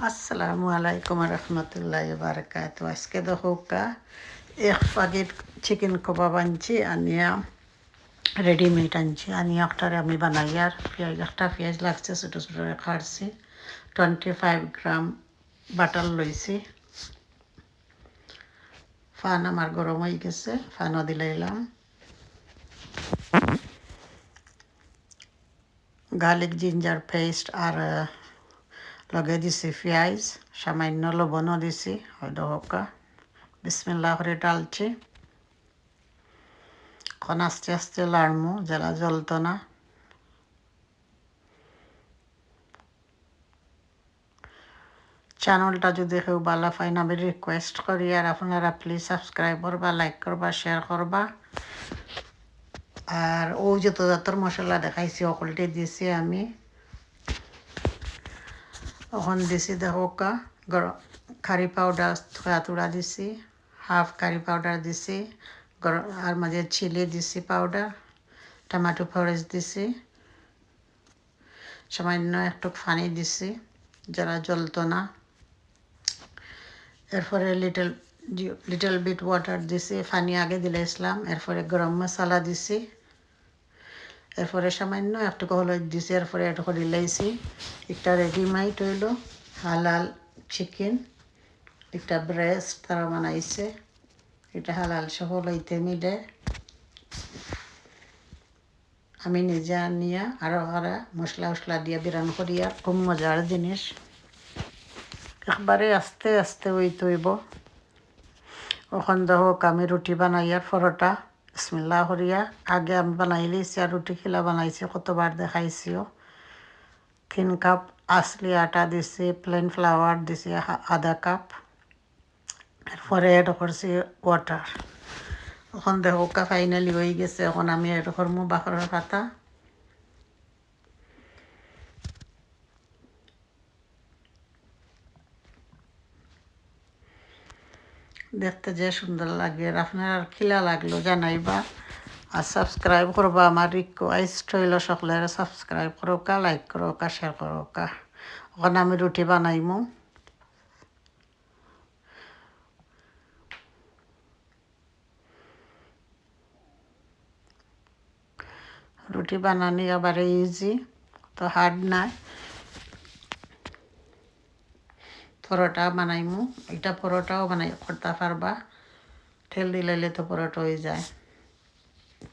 আসসালামু আলাইকুম রহমতুল্লাহ বারকাত। আজকে দেখো এক প্যাকেট চিকেন কাবাব আনছি, আনিয়া রেডিমেড আনছি, আনিয়া একটারে আমি বানাই আর একটা পেঁয়াজ লাগছে ছোটো ছোটো কাটছি, 25 গ্রাম বাটার লইছি। ফান আমার গরম হয়ে গেছে, ফানও দিলাইলাম। গার্লিক জিঞ্জার পেস্ট আর লগে দিছি পেঁয়াজ, সামান্য লবণও দিছি। হয়তো হোকা বিসমিল্লাহ করে ডালছি। এখন আস্তে আস্তে লাড়মু, জ্বালা জ্বলতো না। চ্যানেলটা যদি কেউ ভালো পাই না, আমি রিকোয়েস্ট করি আর আপনারা প্লিজ সাবস্ক্রাইব করবা, লাইক করবা, শেয়ার করবা। আর ও যত জাতর মশলা দেখাইছি সকলটি দিছি আমি। এখন দিছি দেখো গরম কারি পাউডার থোড়া দিছি, হাফ কারি পাউডার দিছি, গরম আর মাঝে চিলি দিছি পাউডার, টমেটো ফরেস দিছি, সামান্য একটু পানি দিছি, যারা জ্বলতো না। এরপরে লিটল বিট ওয়াটার দিছি, পানি আগে দিলাম। এরপরে গরম মশলা দিছি, এরপরে সামান্য একটু হলুদ দিছি, এরপরে একটু দিলাইছি। একটা রেডিমেড হইল হালাল চিকেন, একটা ব্রেস্ট তারা বানাইছে, এটা হালাল সহ লইতে মিলে আমি নিজে আনিয়া আরো মশলা উশলা দিয়ে বিরান করি। আর খুব মজার জিনিস, একবারে আস্তে আস্তে হইব। ওখান দেখো আমি রুটি বানাই আর পরোটা বিসমিল্লাহ করিয়া আগে আমি বানাই লইছি, আর রুটি খিলা বানাইছি, কতবার দেখাইছিও। 3 কাপ আসলি আটা দিছি, প্লেন ফ্লাওয়ার দিছি আধা কাপ, এরপরে এড করছি ওয়াটার। এখন দেখো ফাইনালি হয়ে গেছে। এখন আমি এড করবো বাকরের পাতা, দেখতে যে সুন্দর লাগে। আর আপনার খিলা লাগলো জানাইবা, আর সাবস্ক্রাইব করবা। আমার রিকোয়েস্ট হইল সকলের সাবস্ক্রাইব করোকা, লাইক করোকা, শেয়ার করোকা। ওখানে আমি রুটি বানাইমু। রুটি বানানি আবার ইজি, তো হার্ড নাই। পরোটা বানাইমু, এটা পরোটাও বানাই করতে পারবা, তেল দিলাইলে তো পরোটা হয়ে যায়।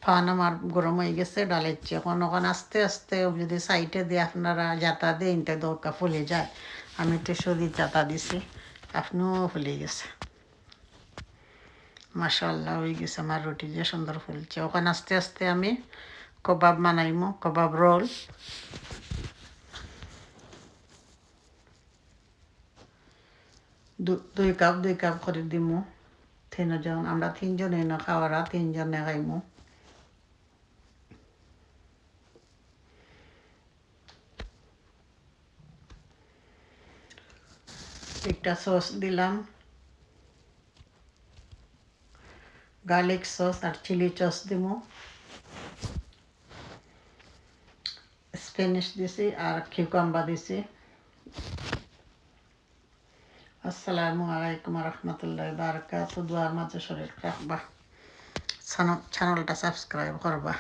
ফান আমার গরম হয়ে গেছে, ডালেচ্ছি। এখন ওখানে আস্তে আস্তে যদি সাইডে দিয়ে আপনারা জাতা দিয়ে ইনটা দরকার ফুলে যায়। আমি তো সদি জাতা দিছি, আপনিও ফুলে গেছে। মাশাআল্লাহ হয়ে গেছে আমার রুটি, যে সুন্দর ফুলছে। ওখানে আস্তে আস্তে আমি কবাব বানাইমু, কবাব রোল। দুই কাপ করে দিমু। তিনজন, আমরা তিনজনে না খাওয়ারা, তিনজনে খাইমু। একটা সস দিলাম, গার্লিক সস আর চিলি সস দিমু, স্প্যানিশ দিছি আর কিউকাম্বার দিছি। আসসালামু আলাইকুম রহমতুল্লাহ বারকাত। দোয়ার মাঝে শরীর রাখবা, চ্যানেলটা সাবস্ক্রাইব করবা।